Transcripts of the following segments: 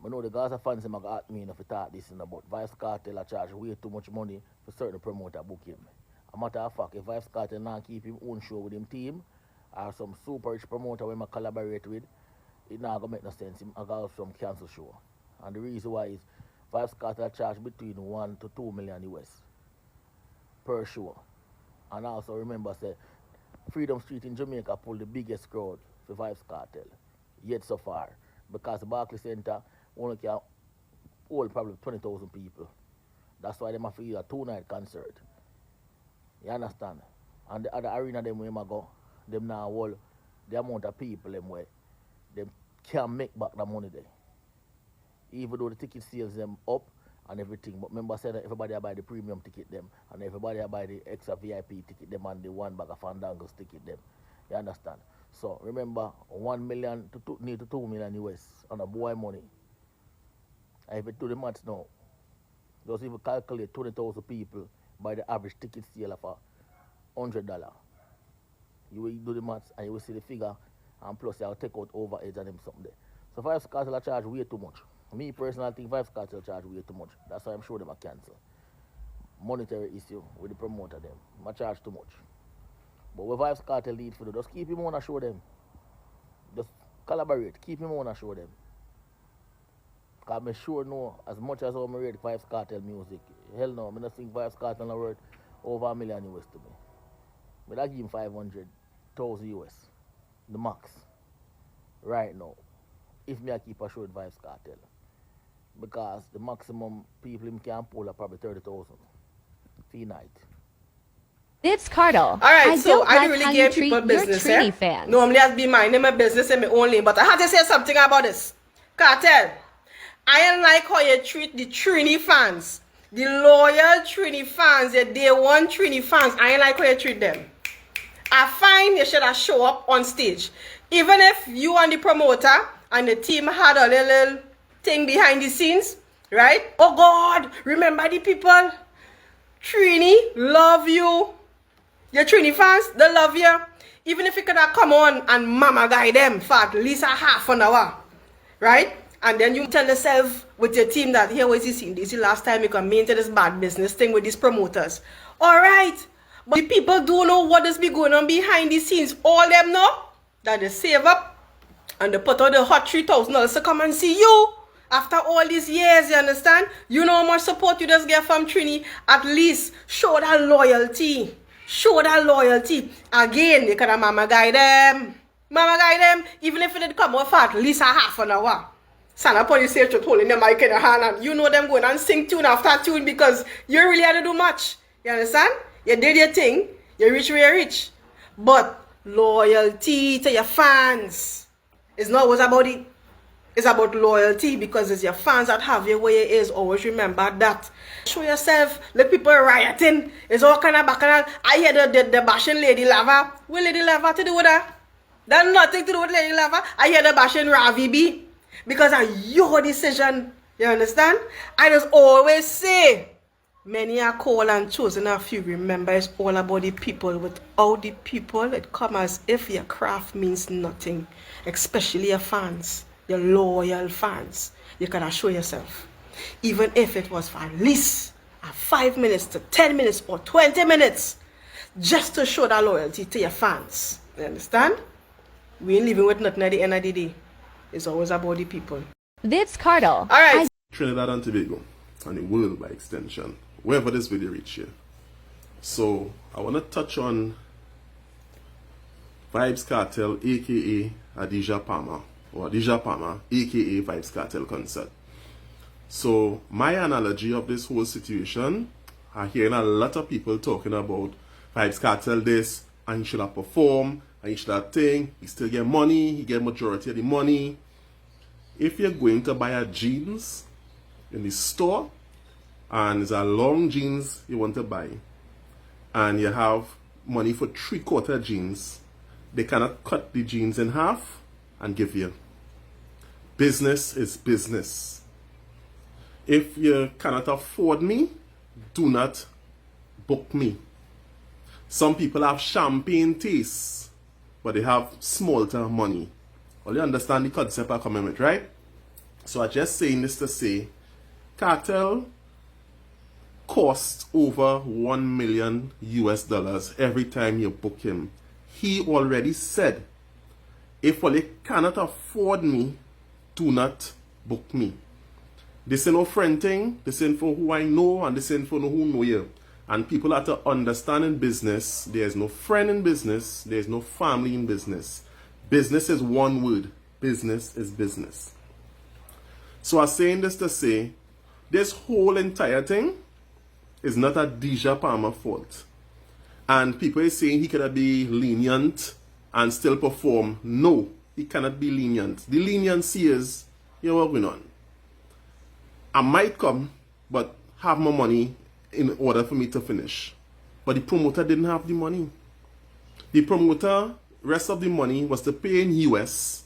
I know the Gaza fans them got at me enough to talk this in about Vybz Kartel a charge way too much money for certain promoter book him. A matter of fact, if Vybz Kartel not keep him own show with him team, or some super rich promoter we collaborate with, it not gonna make no sense. Him I got some cancel show. And the reason why is Vybz Kartel charge between 1 to 2 million US per show. And also remember say Freedom Street in Jamaica pulled the biggest crowd for Vybz Kartel yet so far. Because the Barclays Center only can hold probably 20,000 people. That's why they have to do a 2-night concert. You understand? And the other arena them where I go, them now hold the amount of people them where them can't make back the money there. Even though the ticket sales them up and everything. But remember saying that everybody buy the premium ticket them and everybody buy the extra VIP ticket them and the one bag of Fandangos ticket them. You understand? So remember 1 million to 2 million US on a boy money. And if you do the maths now, just even calculate 20,000 people by the average ticket sale of $100. You will do the maths and you will see the figure, and plus you will take out overheads and them something there. So Vybz Kartel charge way too much. Me personally think Vybz Kartel charge way too much. That's why I'm sure them a cancel. Monetary issue with the promoter them. I charge too much. But what Vybz Kartel need for do, just keep him on and show them. Just collaborate, keep him on and show them. Because I'm sure know as much as I'm read Vybz Kartel music. Hell no, I don't think Vybz Kartel is worth over $1 million US to me. But I give him 500,000 US. The max. Right now. If me I keep a show with Vybz Kartel. Because the maximum people him can pull are probably 30,000 fee night. Vybz Kartel. Alright, so I don't really give people business. Normally I'd be minding my business and my own lane, but I had to say something about this. Kartel. I don't like how you treat the Trini fans. The loyal Trini fans, the day one Trini fans. I ain't like how you treat them. I find you should have show up on stage. Even if you and the promoter and the team had a little thing behind the scenes, right? Oh God, remember the people. Trini, love you. Your Trini fans, they love you. Even if you could have come on and mama guide them for at least a half an hour, right? And then you tell yourself with your team that here was this scene. This is the last time you can maintain this bad business thing with these promoters. Alright. But the people don't know what is be going on behind the scenes. All them know that they save up and they put out the hot $3,000 to come and see you. After all these years, you understand? You know how much support you just get from Trini. At least show that loyalty. Show that loyalty. Again, you can mama guide them. Mama guide them. Even if it did come out for at least a half an hour. Stand up on the stage holding the mic in the hand and you know them going and sing tune after tune because you really had to do much. You understand? You did your thing. You reach where you reach. But loyalty to your fans is not what's about it. It's about loyalty because it's your fans that have you where you is. Always remember that. Show yourself. Let people rioting. It's all kind of bacchanal. I hear the bashing Lady Lava. What Lady Lava to do with that? That's nothing to do with Lady Lava. I hear the bashing Ravi B. Because of your decision. You understand? I just always say, many are called and chosen, a few. Remember, it's all about the people. Without the people, it comes as if your craft means nothing. Especially your fans, your loyal fans. You can show yourself. Even if it was for at least 5 minutes to 10 minutes or 20 minutes. Just to show that loyalty to your fans. You understand? We ain't living with nothing at the end of the day. It's always about the people. Vybz Kartel. Alright. Trinidad and Tobago, and the world by extension, wherever this video reach here. So, I want to touch on Vybz Kartel, aka Adidja Palmer, or Adidja Palmer, aka Vybz Kartel concert. So, my analogy of this whole situation, I'm hearing a lot of people talking about Vybz Kartel this, and he should have performed, and he should have thing, he still get money, he get majority of the money. If you're going to buy a jeans in the store and it's a long jeans you want to buy and you have money for 3/4 jeans, they cannot cut the jeans in half and give you. Business is business. If you cannot afford me, do not book me. Some people have champagne tastes, but they have small term money. Well, you understand the concept I'm coming with, right? So I'm just saying this to say, Kartel costs over $1 million US every time you book him. He already said, if you cannot afford me, do not book me. This ain't no friend thing. This ain't for who I know, and this ain't for who know you. And people have to understand in business, there's no friend in business, there's no family in business. Business is one word. Business is business. So I'm saying this to say, this whole entire thing is not a Deja Palmer fault. And people are saying he could be lenient and still perform. No, he cannot be lenient. The leniency is, you're working on. I might come, but have more money in order for me to finish. But the promoter didn't have the money. The promoter, rest of the money was to pay in US,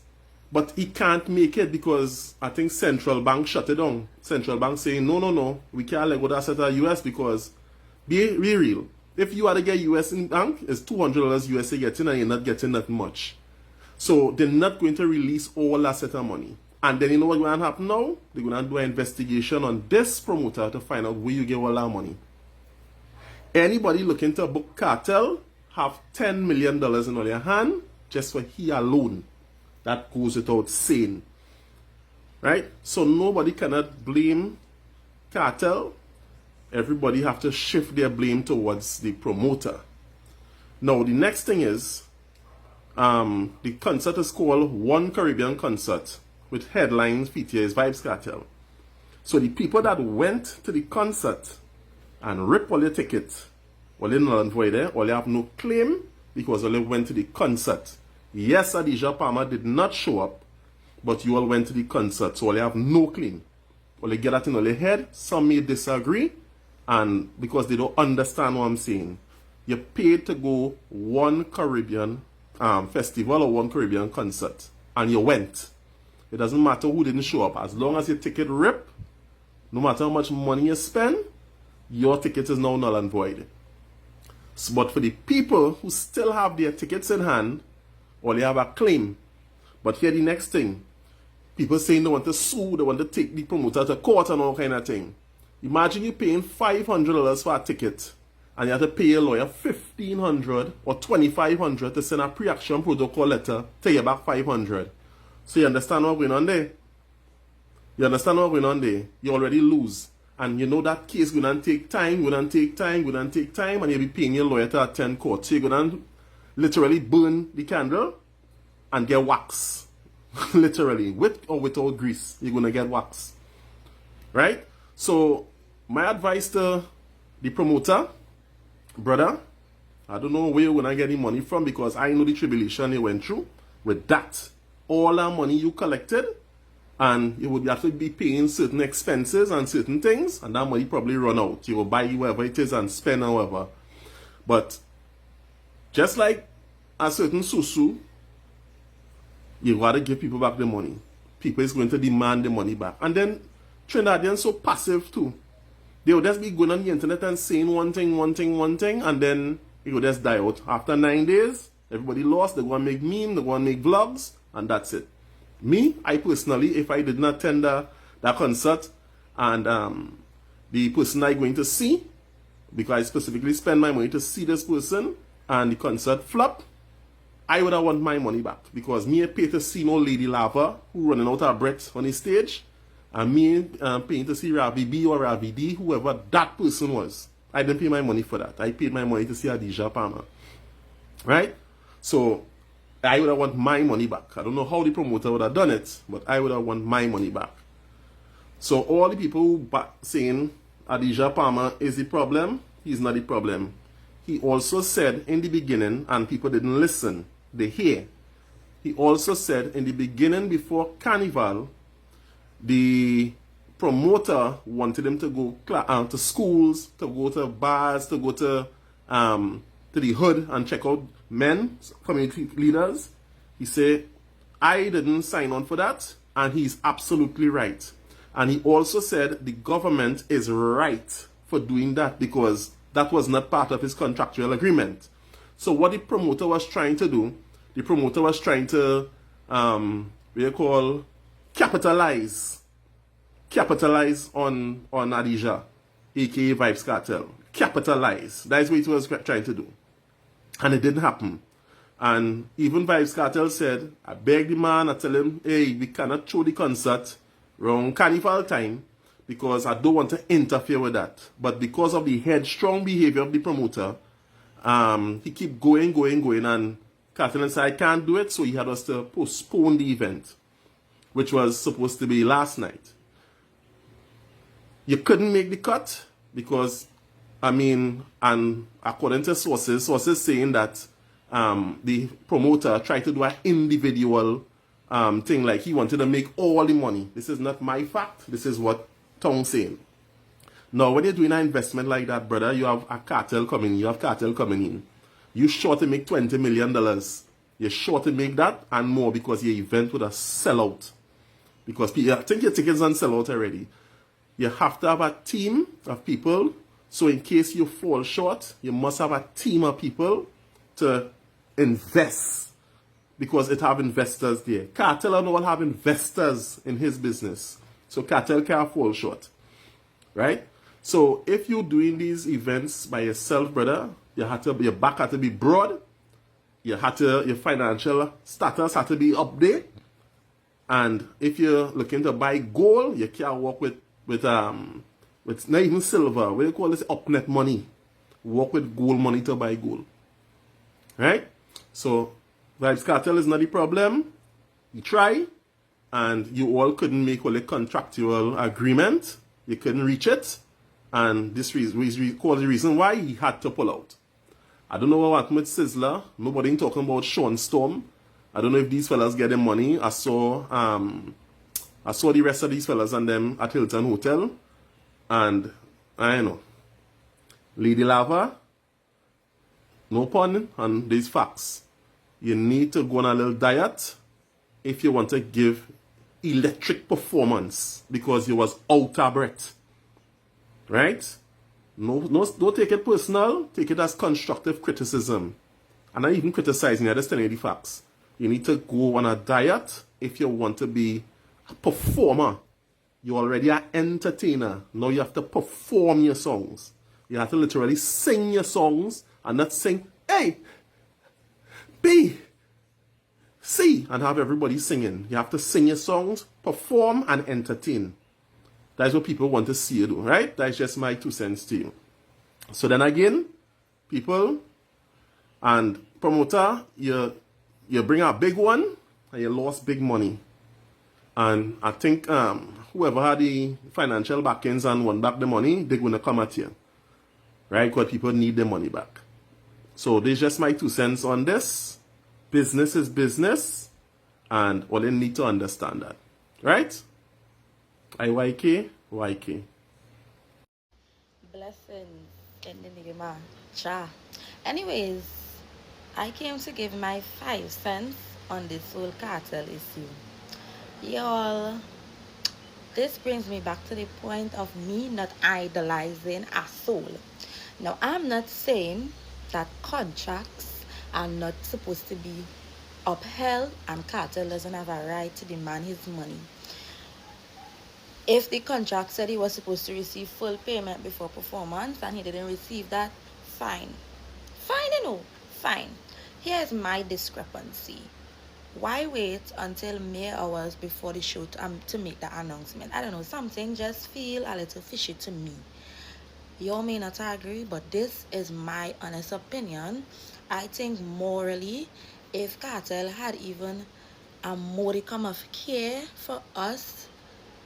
but he can't make it because I think Central Bank shut it down. Central Bank saying, no, we can't let go that set of US because, be real. If you are to get US in bank, it's $200 US you're getting and you're not getting that much. So they're not going to release all that set of money. And then you know what's going to happen now? They're going to do an investigation on this promoter to find out where you get all that money. Anybody looking to book Kartel have $10 million in all their hand just for he alone. That goes without saying. Right? So nobody cannot blame Kartel. Everybody have to shift their blame towards the promoter. Now the next thing is, the concert is called One Caribbean Concert, with headlines features Vybz Kartel. So the people that went to the concert and ripped all your tickets, well, they null and void there, or they have no claim because they went to the concert. Yes, Deja Palmer did not show up, but you all went to the concert, so they have no claim. Well, they get that in all their head. Some may disagree, and because they don't understand what I'm saying. You paid to go one Caribbean festival or one Caribbean concert, and you went. It doesn't matter who didn't show up. As long as your ticket rip, no matter how much money you spend, your ticket is now null and void. So, but for the people who still have their tickets in hand, or they have a claim, but here the next thing, people saying they want to sue, they want to take the promoter to court and all kind of thing. Imagine you paying $500 for a ticket, and you have to pay a lawyer $1,500 or $2,500 to send a pre-action protocol letter, take you back $500. So you understand what's going on there? You understand what's going on there? You already lose. And you know that case going to take time, and you'll be paying your lawyer to attend court. So you're going to literally burn the candle and get wax. Literally, with or without grease, you're going to get wax. Right? So my advice to the promoter, brother, I don't know where you're going to get the money from because I know the tribulation you went through with that. All that money you collected, and you would have to be paying certain expenses and certain things, and that money probably run out. You will buy whatever it is and spend however. But just like a certain susu, you gotta give people back the money. People is going to demand the money back. And then Trinidadians so passive too. They will just be going on the internet and saying one thing, and then it will just die out. After 9 days, everybody lost. They go and make memes, they go and make vlogs, and that's it. Me, I personally, if I did not attend that concert, and the person I'm going to see, because I specifically spend my money to see this person, and the concert flop, I would have want my money back. Because me pay to see no Lady Lava who running out of breath on the stage, and me paying to see Ravi B or Ravi D, whoever that person was. I didn't pay my money for that. I paid my money to see Deja Palmer. Right? So I would have want my money back. I don't know how the promoter would have done it, but I would have want my money back. So all the people who saying Deja Palmer is the problem, he's not the problem. He also said in the beginning, and people didn't listen, they hear. He also said in the beginning before Carnival, the promoter wanted him to go to schools, to go to bars, to go to the hood and check out men, community leaders. He said, I didn't sign on for that, and he's absolutely right. And he also said the government is right for doing that because that was not part of his contractual agreement. So what the promoter was trying to do, the promoter was trying to, capitalize capitalize on Adija, aka Vybz Kartel. Capitalize. That's what it was trying to do. And it didn't happen. And even Vybz Kartel said, I beg the man, I tell him, hey, we cannot throw the concert around carnival time because I don't want to interfere with that. But because of the headstrong behavior of the promoter, he keep going, and Kartel said, I can't do it, so he had us to postpone the event, which was supposed to be last night. You couldn't make the cut because, I mean, and according to sources saying that the promoter tried to do an individual thing, like he wanted to make all the money. This is not my fact. This is what Tong's saying. Now, when you're doing an investment like that, brother, you have a cartel coming in. You have cartel coming in. You're sure to make $20 million. You're sure to make that and more because your event would have sell out. Because I think your tickets don't sell out already. You have to have a team of people. So in case you fall short, you must have a team of people to invest. Because it have investors there. Kartel and all have investors in his business. So Kartel can't fall short. Right? So if you're doing these events by yourself, brother, your back had to be broad. Your financial status had to be up there. And if you're looking to buy gold, you can't work with not even silver. What do you call this? Upnet money. Work with gold money to buy gold. Right? So Vybz Kartel is not the problem. You try, and you all couldn't make a contractual agreement. You couldn't reach it, and this was the reason why he had to pull out. I don't know what happened with Sizzler. Nobody talking about Sean Storm. I don't know if these fellas get their money. I saw the rest of these fellas and them at Hilton Hotel, and I don't know. Lady Lava, no pun on these facts. You need to go on a little diet if you want to give electric performance because you was out of breath. Right? No, don't take it personal. Take it as constructive criticism. I'm not even criticizing you, I'm just telling you the facts. You need to go on a diet if you want to be a performer. You already are entertainer. Now you have to perform your songs. You have to literally sing your songs and not sing A, B, C, and have everybody singing. You have to sing your songs, perform, and entertain. That's what people want to see you do, right? That's just my 2 cents to you. So then again, people and promoter, you bring a big one and you lost big money. And I think whoever had the financial backings and won back the money, they're going to come at you. Right? Because people need their money back. So there's just my 2 cents on this. Business is business. And all you need to understand that. Right? IYK, YK. Blessings in the name of Jah. Anyways, I came to give my 5 cents on this whole cartel issue. Y'all, this brings me back to the point of me not idolizing a soul. Now, I'm not saying that contracts are not supposed to be upheld and Kartel doesn't have a right to demand his money. If the contract said he was supposed to receive full payment before performance and he didn't receive that, fine. Fine, you know, fine. Here's my discrepancy. Why wait until mere hours before the show to make the announcement? I don't know, something just feel a little fishy to me. You may not agree, but this is my honest opinion. I think morally, if Kartel had even a modicum of care for us,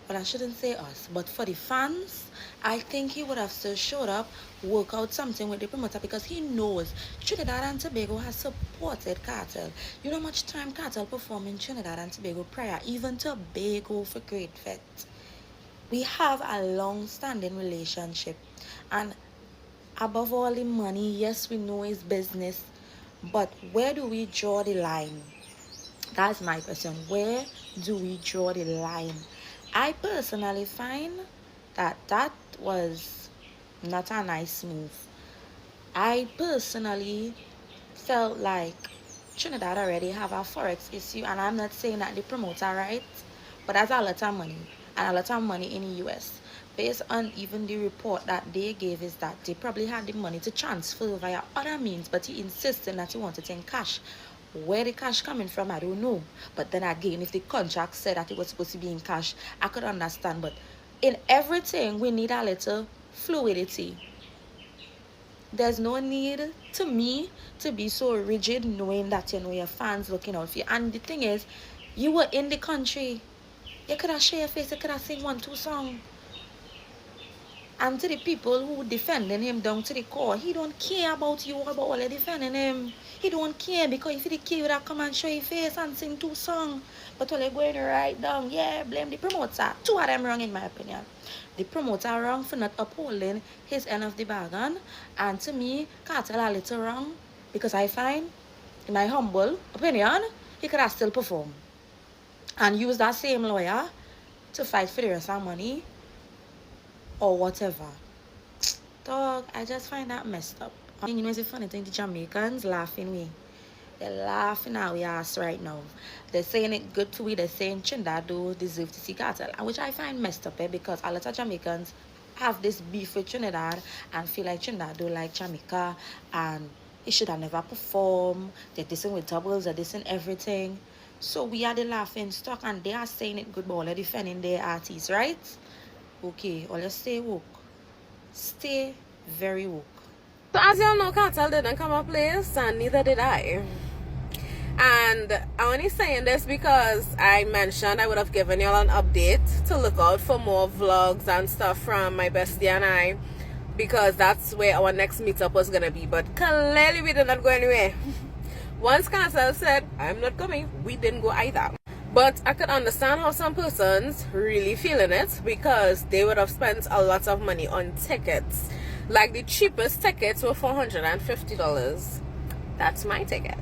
but I shouldn't say us, but for the fans, I think he would have still showed up, work out something with the promoter because he knows Trinidad and Tobago has supported Kartel. You know how much time Kartel performed in Trinidad and Tobago prior, even Tobago for Great Vet. We have a long-standing relationship, and above all the money, yes, we know it's business, but where do we draw the line? That's my question. Where do we draw the line? I personally find that that was not a nice move. I personally felt like Trinidad already have a forex issue, and I'm not saying that the promoter right, but that's a lot of money. and a lot of money in the US. Based on even the report that they gave is that they probably had the money to transfer via other means, but he insisted that he wanted it in cash. Where the cash coming from, I don't know. But then again, if the contract said that it was supposed to be in cash, I could understand. But in everything, we need a little fluidity. There's no need to me to be so rigid, knowing that your fans looking out for you. And the thing is, you were in the country. You could have showed your face, you could have sing 1-2 songs. And to the people who defending him down to the core, he don't care about you, about all they defending him. He don't care, because if he did care, he would have come and show your face and sing 2 songs. But all they're going right down, yeah, blame the promoter. 2 of them wrong in my opinion. The promoter wrong for not upholding his end of the bargain. And to me, Kartel a little wrong, because I find, in my humble opinion, he could have still performed. And use that same lawyer to fight for the rest of money. Or whatever. Dog, I just find that messed up. I mean, it's a funny thing, the Jamaicans laughing me. They're laughing at our ass right now. They're saying it good to we, they're saying Trinidad do deserve to see Kartel. Which I find messed up, because a lot of Jamaicans have this beef with Trinidad and feel like Trinidad do like Jamaica and it should have never performed. They're dissing with doubles, they're dissing everything. So we are the laughing stock and they are saying it good, but they're defending their artists, right? Okay, or let's stay woke. Stay very woke. So as y'all know, Kartel didn't come up place, and neither did I. And I'm only saying this because I mentioned I would have given y'all an update to look out for more vlogs and stuff from my bestie and I, because that's where our next meetup was gonna be. But clearly we did not go anywhere. Once Kartel said, I'm not coming, we didn't go either. But I could understand how some persons really feeling it, because they would have spent a lot of money on tickets. Like the cheapest tickets were $450. That's my ticket.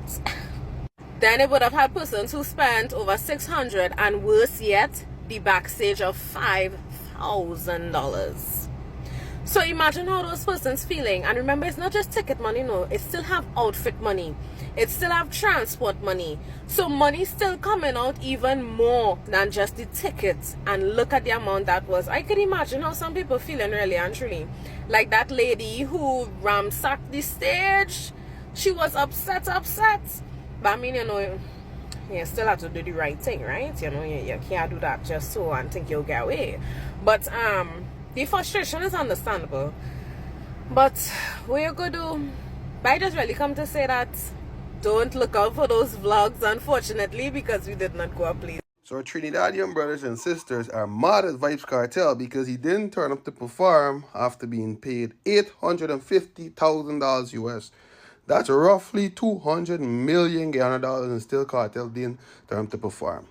Then it would have had persons who spent over $600, and worse yet, the backstage of $5,000. So imagine how those persons feeling. And remember, it's not just ticket money, no. It still have outfit money. It still have transport money. So money still coming out even more than just the tickets. And look at the amount that was. I could imagine how some people feeling really and truly. Like that lady who ransacked the stage. She was upset. But I mean, you still have to do the right thing, right? You can't do that just so and think you'll get away. But the frustration is understandable. But what you gonna do? I just really come to say that don't look out for those vlogs, unfortunately, because we did not go up, please. So our Trinidadian brothers and sisters are mad at Vybz Kartel because he didn't turn up to perform after being paid $850,000 US. That's roughly 200 million Ghana dollars, and still Kartel didn't turn up to perform.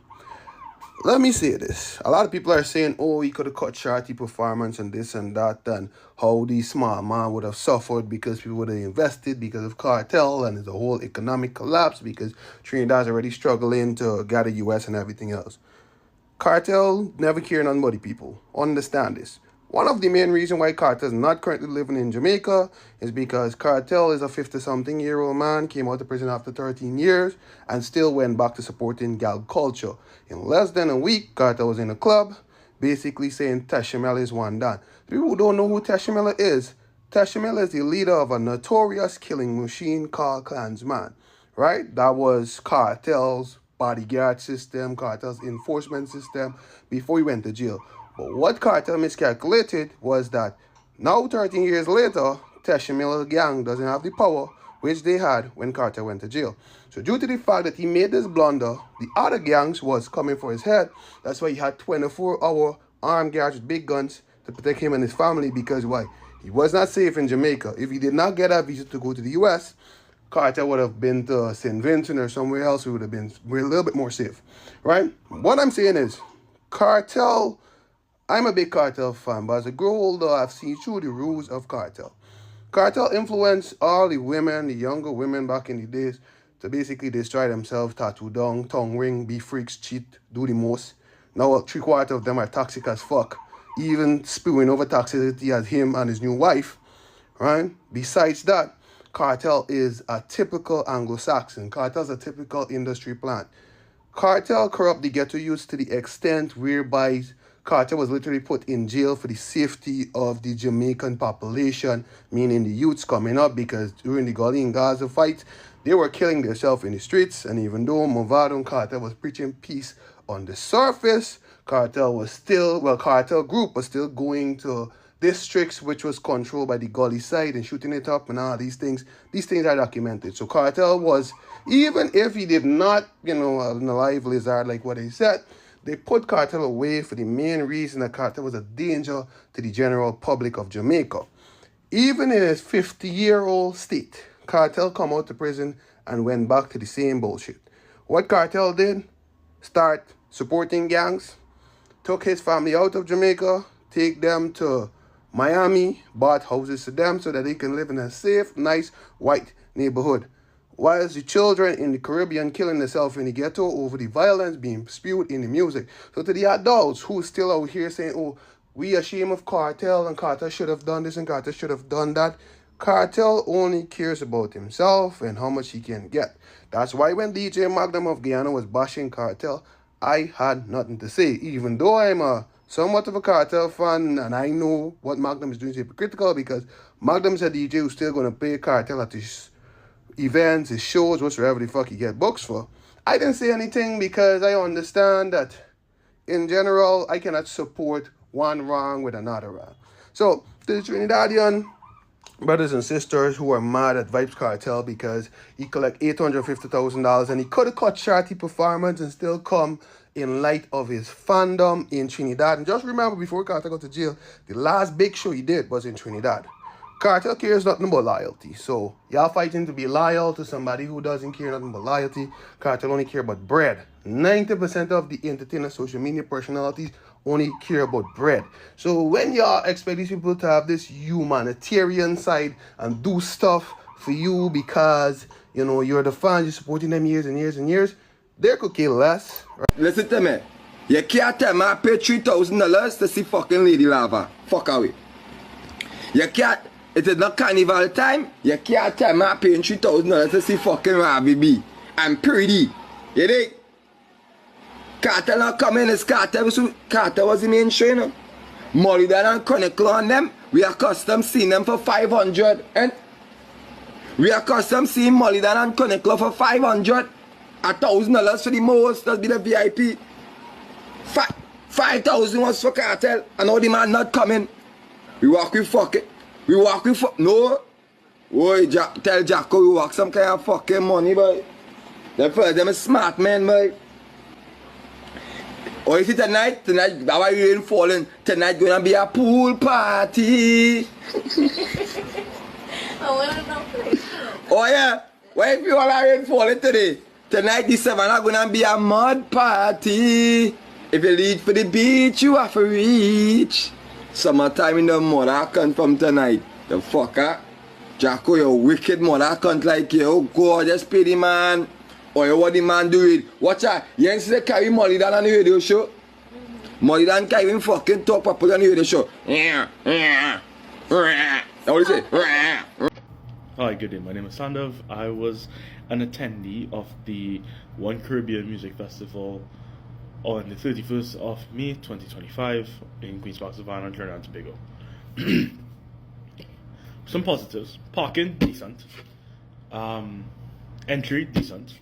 Let me say this. A lot of people are saying, oh, he could have cut short the performance and this and that, and how the small man would have suffered because people would have invested because of Kartel, and there's a whole economic collapse because Trinidad's already struggling to get a US and everything else. Kartel never cared on money, people. Understand this. One of the main reasons why Kartel is not currently living in Jamaica is because Kartel is a 50-something-year-old man, came out of prison after 13 years, and still went back to supporting gal culture. In less than a week, Kartel was in a club, basically saying Teshimela is one done. People who don't know who Teshimela is the leader of a notorious killing machine called Klansman, right? That was Kartel's bodyguard system, Kartel's enforcement system before he went to jail. But what Kartel miscalculated was that now 13 years later, Teshimela gang doesn't have the power which they had when Kartel went to jail. So due to the fact that he made this blunder, the other gangs was coming for his head. That's why he had 24-hour armed guards with big guns to protect him and his family, because why? He was not safe in Jamaica. If he did not get a visa to go to the US, Kartel would have been to St. Vincent or somewhere else. It would have been a little bit more safe, right? What I'm saying is, Kartel, I'm a big Kartel fan, but as I grow older, I've seen through the rules of Kartel. Kartel influenced all the women, the younger women back in the days, to basically destroy themselves, tattoo down, tongue ring, be freaks, cheat, do the most. Now 3/4 of them are toxic as fuck, even spewing over toxicity as him and his new wife, right? Besides that, Kartel is a typical Anglo-Saxon. Kartel's a typical industry plant. Kartel corrupt the ghetto youths to the extent whereby Kartel was literally put in jail for the safety of the Jamaican population, meaning the youths coming up, because during the Gully and Gaza fight, they were killing themselves in the streets. And even though Movado and Kartel was preaching peace on the surface, Kartel group was still going to districts which was controlled by the Gully side and shooting it up and all these things. These things are documented. So Kartel was, even if he did not, an alive lizard like what they said, they put Kartel away for the main reason that Kartel was a danger to the general public of Jamaica. Even in his 50-year-old state, Kartel come out to prison and went back to the same bullshit. What Kartel did, start supporting gangs, took his family out of Jamaica, take them to Miami, bought houses to them so that they can live in a safe, nice, white neighborhood. Whilst the children in the Caribbean killing themselves in the ghetto over the violence being spewed in the music. So to the adults who still out here saying, oh, we ashamed of Kartel and Kartel should have done this and Kartel should have done that. Kartel only cares about himself and how much he can get. That's why when DJ Magnum of Guyana was bashing Kartel, I had nothing to say. Even though I'm somewhat of a Kartel fan and I know what Magnum is doing is hypocritical, because Magnum's a DJ who's still going to pay Kartel at his events, his shows, whatsoever the fuck he get books for. I didn't say anything because I understand that in general I cannot support one wrong with another wrong. So to the Trinidadian brothers and sisters who are mad at Vybz Kartel because he collect $850,000 and he could have cut charity performance and still come in light of his fandom in Trinidad. And just remember, before Kartel got to jail, the last big show he did was in Trinidad. Kartel cares nothing about loyalty. So y'all fighting to be loyal to somebody who doesn't care nothing about loyalty. Kartel only care about bread. 90% of the entertainers, social media personalities only care about bread. So when y'all expect these people to have this humanitarian side and do stuff for you because, you're the fans, you're supporting them years and years and years, they could care less. Right? Listen to me. You can't tell me I pay $3,000 to see fucking Lady Lava. Fuck away. You can't. It is not carnival time. You can't tell me I'm paying $3,000 to see fucking Ravi B. I'm pretty. You dig? Kartel not coming. It's Kartel was the main show, Molly and Chronicle on them. We are custom seeing them for 500. And we are custom seeing Molly and Chronicle for 500. $1,000 for the most. That'll be the VIP. 5,000 was for Kartel. And now the man not coming. We walk with fucking. We walk with no. Boy, tell Jacko we walk some kind of fucking money, boy. Them a smart man, boy. Oh, you see tonight, that's why rain falling. Tonight gonna be a pool party. Oh yeah. Why if you all are rain falling today? Tonight the 7 gonna be a mud party. If you lead for the beach, you have to reach. Summertime in the mud, I come from tonight. The fucker. Jacko, you wicked mother, I can't like you. Oh God, just pay the man. Or you what the man do it. Watch out. You ain't see the carry Molly down on the radio show? Molly down carry him fucking talk properly on the radio show. What do you say? Hi, good day. My name is Sandav. I was an attendee of the One Caribbean Music Festival on the 31st of May 2025 in Queen's Park, Savannah, Trinidad and Tobago. Some positives. Parking, decent. Entry, decent.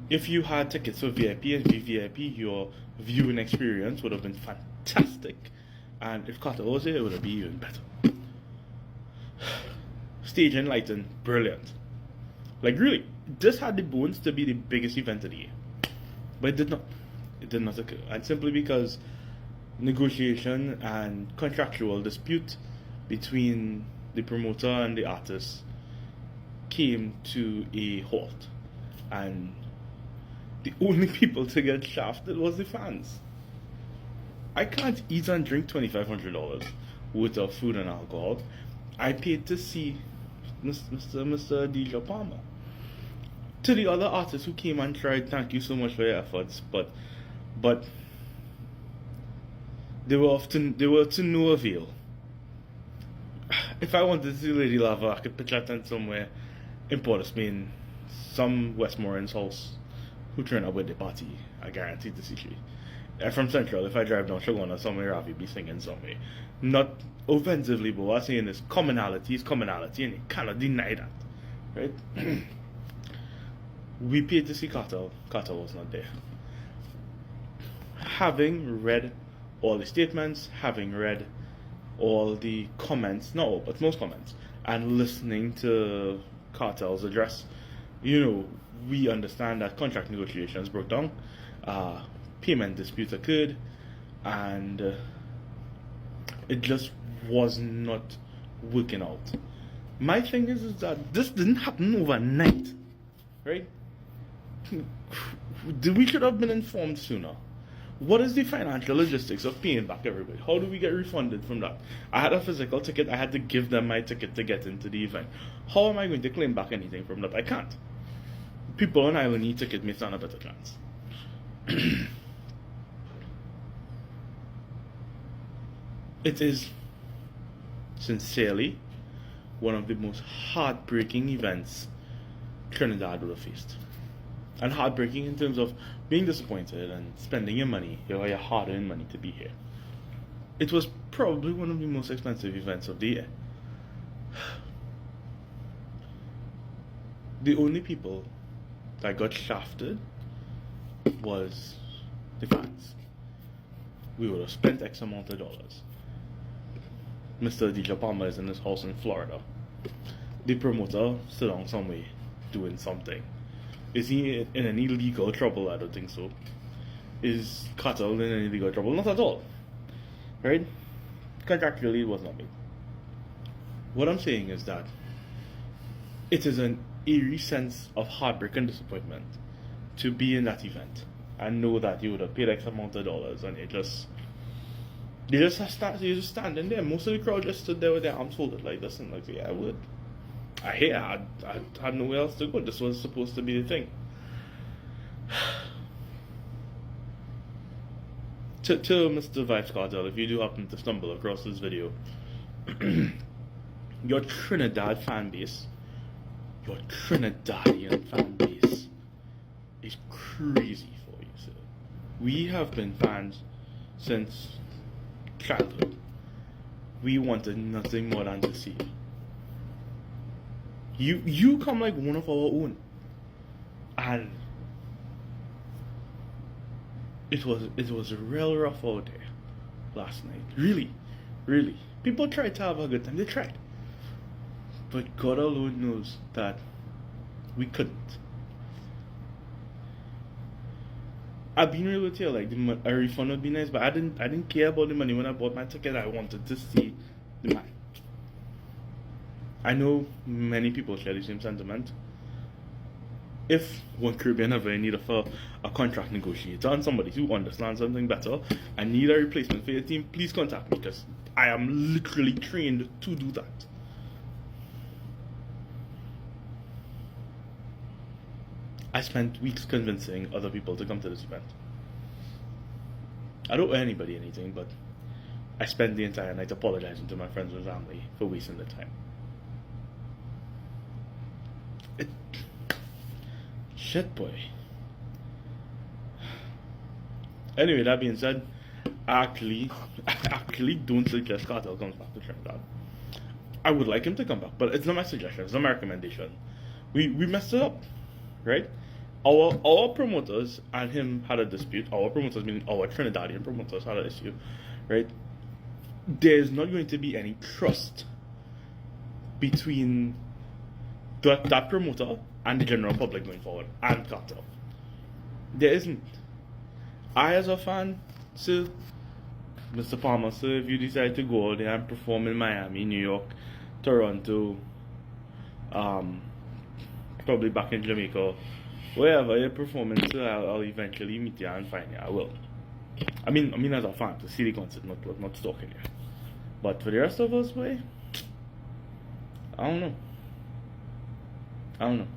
If you had tickets for VIP and VVIP, your viewing experience would have been fantastic. And if Kartel was here, it would have been even better. Stage and lighting, brilliant. Like really, this had the bones to be the biggest event of the year. But it did not. It did not occur. And simply because negotiation and contractual dispute between the promoter and the artist came to a halt. And the only people to get shafted was the fans. I can't eat and drink $2,500 worth of food and alcohol. I paid to see Mr. DJ Palmer. To the other artists who came and tried, thank you so much for your efforts, but they were to no avail. If I wanted to see Lady Lava, I could pitch a tent somewhere in Port of Spain, some Westmoreland's house, who turned up with the party. I guarantee to see she. from Central, if I drive down Shogun or somewhere, I'll be singing somewhere. Not offensively, but what I'm saying is commonality is commonality, and you cannot deny that, right? We paid to see Kartel. Kartel was not there. Having read all the statements, having read all the comments, not all, but most comments, and listening to Kartel's address, we understand that contract negotiations broke down, payment disputes occurred, and it just was not working out. My thing is that this didn't happen overnight, right? We should have been informed sooner. What is the financial logistics of paying back everybody? How do we get refunded from that? I had a physical ticket. I had to give them my ticket to get into the event. How am I going to claim back anything from that? I can't. People on Island e-ticket may stand a better chance. It is sincerely one of the most heartbreaking events Trinidad would have faced. And heartbreaking in terms of being disappointed and spending your money, your hard-earned money to be here. It was probably one of the most expensive events of the year. The only people that got shafted was the fans. We would have spent X amount of dollars. Mr. DJ Palmer is in his house in Florida. The promoter sit down somewhere doing something. Is he in any legal trouble? I don't think so. Is Kartel in any legal trouble? Not at all. Right? Contractually, it was not made. What I'm saying is that it is an eerie sense of heartbreak and disappointment to be in that event and know that you would have paid X amount of dollars and you're just standing there. Most of the crowd just stood there with their arms folded like this and like, yeah, I would. I had nowhere else to go. This was supposed to be the thing. To Mr. Vybz Kartel, if you do happen to stumble across this video, your Trinidad fan base, your Trinidadian fan base is crazy for you, sir. We have been fans since childhood. We wanted nothing more than to see you. You come like one of our own, and it was real rough out there last night. Really. People tried to have a good time. They tried, but God alone knows that we couldn't. I've been real with you, like a refund would be nice, but I didn't care about the money when I bought my ticket. I wanted to see the man. I know many people share the same sentiment. If one Caribbean ever in need of a contract negotiator and somebody who understands something better and need a replacement for your team, please contact me, because I am literally trained to do that. I spent weeks convincing other people to come to this event. I don't owe anybody anything, but I spent the entire night apologizing to my friends and family for wasting their time. Shit, boy. Anyway, that being said, I actually don't suggest Kartel comes back to Trinidad. I would like him to come back, but it's not my suggestion, it's not my recommendation. We messed it up, right? Our promoters and him had a dispute. Our promoters, meaning our Trinidadian promoters, had an issue, right? There's not going to be any trust between that promoter and the general public going forward, and Kartel. There isn't. I, as a fan, sir, Mr. Palmer, sir, if you decide to go out there and perform in Miami, New York, Toronto, probably back in Jamaica, wherever you're performing, sir, I'll eventually meet you and find you. I will. I mean as a fan, to see the concert, not stalking you. But for the rest of us, boy, I don't know.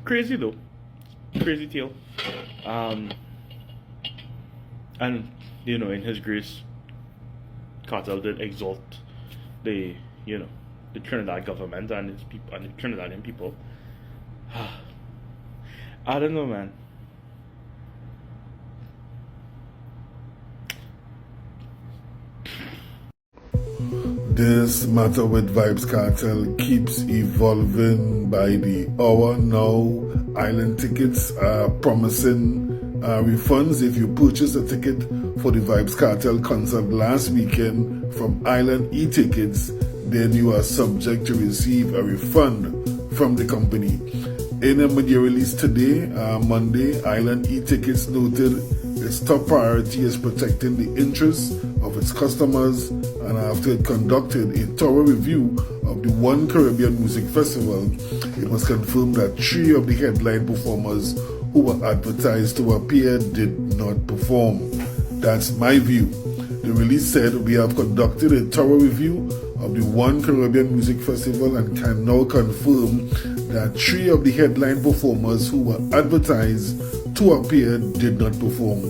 Crazy though. Crazy tale. And in his grace, Kartel did exalt the Trinidad government and its people and the Trinidadian people. I don't know, man. This matter with Vybz Kartel keeps evolving by the hour now. Island tickets are promising refunds if you purchase a ticket for the Vybz Kartel concert last weekend from Island e-tickets, then you are subject to receive a refund from the company. In a media release today, Monday, Island e-tickets noted its top priority is protecting the interests of its customers, and after it conducted a thorough review of the One Caribbean Music Festival, it was confirmed that 3 of the headline performers who were advertised to appear did not perform. That's my view. The release said, "We have conducted a thorough review of the One Caribbean Music Festival and can now confirm that 3 of the headline performers who were advertised to appear did not perform.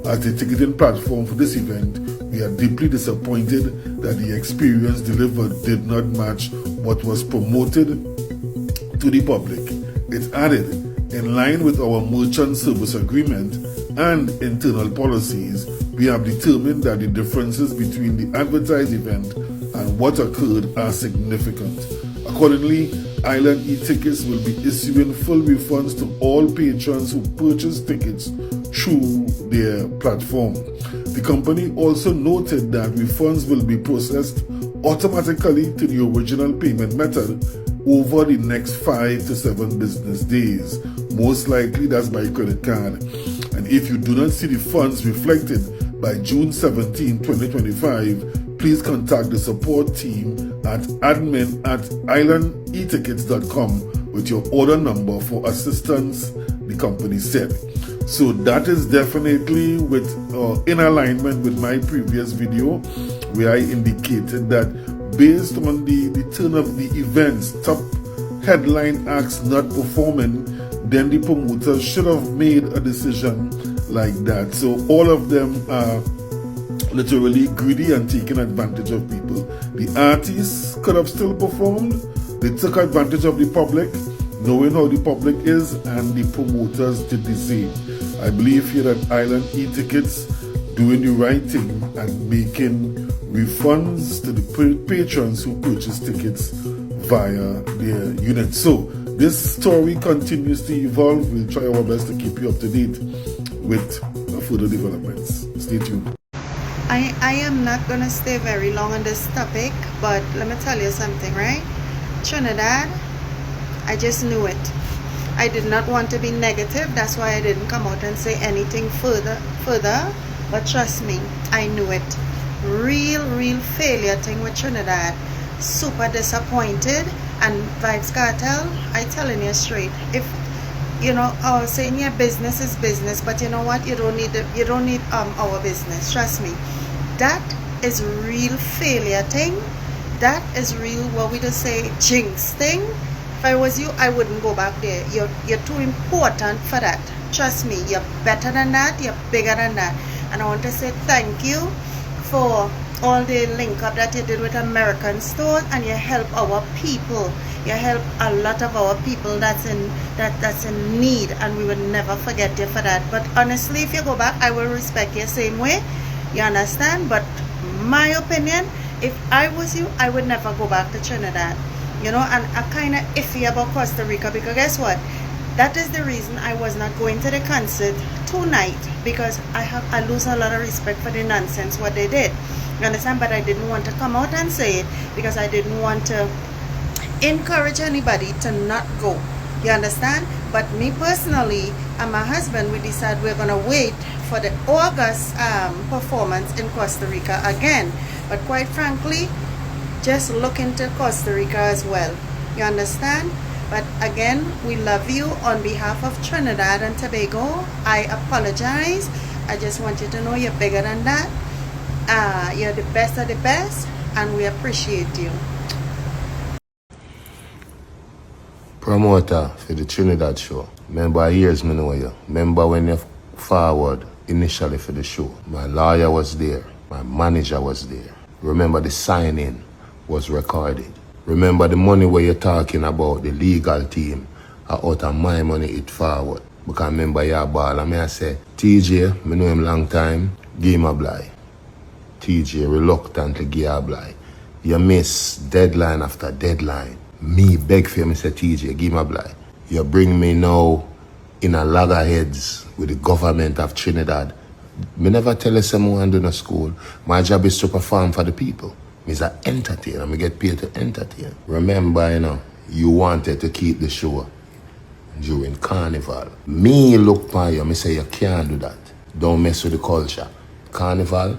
As the ticketing platform for this event, we are deeply disappointed that the experience delivered did not match what was promoted to the public." It added, "In line with our merchant service agreement and internal policies, we have determined that the differences between the advertised event and what occurred are significant. Accordingly, Island e-tickets will be issuing full refunds to all patrons who purchase tickets through their platform." The company also noted that refunds will be processed automatically to the original payment method over the next 5 to 7 business days. Most likely that's by credit card. And if you do not see the funds reflected by June 17, 2025, please contact the support team at admin@islandetickets.com with your order number for assistance, the company said. So that is definitely in alignment with my previous video, where I indicated that based on the turn of the events, top headline acts not performing, then the promoters should have made a decision like that. So all of them are literally greedy and taking advantage of people. The artists could have still performed. They took advantage of the public, knowing how the public is, and the promoters did the same. I believe here that Island e-tickets doing the right thing and making refunds to the patrons who purchase tickets via their unit. So this story continues to evolve. We'll try our best to keep you up to date with further developments. Stay tuned. I am not going to stay very long on this topic, but let me tell you something, right? Trinidad, I just knew it. I did not want to be negative. That's why I didn't come out and say anything further. But trust me, I knew it. Real failure thing with Trinidad. Super disappointed. And Vybz Kartel, I telling you straight, if I was saying your business is business, but you know what? You don't need our business. Trust me. That is real failure thing. That is real, what we just say, jinx thing. If I was you, I wouldn't go back there. You're too important for that. Trust me, you're better than that. You're bigger than that. And I want to say thank you for all the link up that you did with American stores, and you help our people. You help a lot of our people that's in need, and we will never forget you for that. But honestly, if you go back, I will respect you same way. You understand? But my opinion, if I was you, I would never go back to Trinidad. And I'm kind of iffy about Costa Rica, because guess what? That is the reason I was not going to the concert tonight, because I lose a lot of respect for the nonsense what they did. You understand? But I didn't want to come out and say it, because I didn't want to encourage anybody to not go. You understand? But me personally and my husband, we decided we're going to wait for the August performance in Costa Rica again. But quite frankly, just look into Costa Rica as well. You understand? But again, we love you on behalf of Trinidad and Tobago. I apologize. I just want you to know you're bigger than that. You're the best of the best, and we appreciate you. Promoter for the Trinidad show. Remember, years me know you. Remember when you forward initially for the show. My lawyer was there. My manager was there. Remember the signing was recorded. Remember the money where you're talking about, the legal team, out of my money it forward. Because remember your ball, and I say, TJ, I know him long time, give him a blind. TJ reluctantly give a blind. You miss deadline after deadline. Me beg for you, Mr. TJ, give me a blind. You bring me now in a loggerheads with the government of Trinidad. Me never tell you someone I do no school. My job is to perform for the people. Me's an entertainer. I get paid to entertain. Remember, you know, you wanted to keep the show during Carnival. Me look for you, me say you can't do that. Don't mess with the culture. Carnival,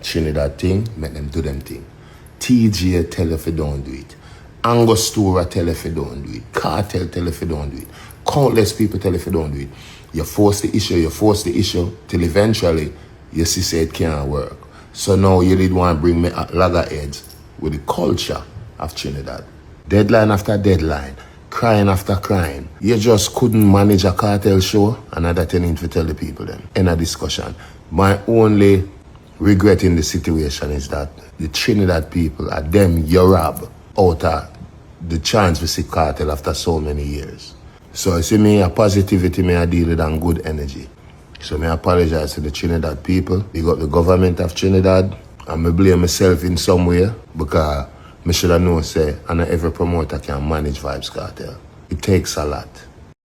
Trinidad thing, make them do them thing. TJ tell if you don't do it. Angostura tell if you don't do it. Cartel tell if you don't do it. Countless people tell if you don't do it. You force the issue, till eventually you see say it can't work. So now you did want to bring me at loggerheads with the culture of Trinidad. Deadline after deadline, crying after crying. You just couldn't manage a cartel show, and that's thing to tell the people then. In a discussion. My only regret in the situation is that the Trinidad people are them you rob out of the chance to see cartel after so many years. So I see me a positivity, me I deal with and good energy. So me apologize to the Trinidad people. Big up the government of Trinidad. And me blame myself in some way because me should have known say, and every promoter can manage Vybz Kartel. It takes a lot.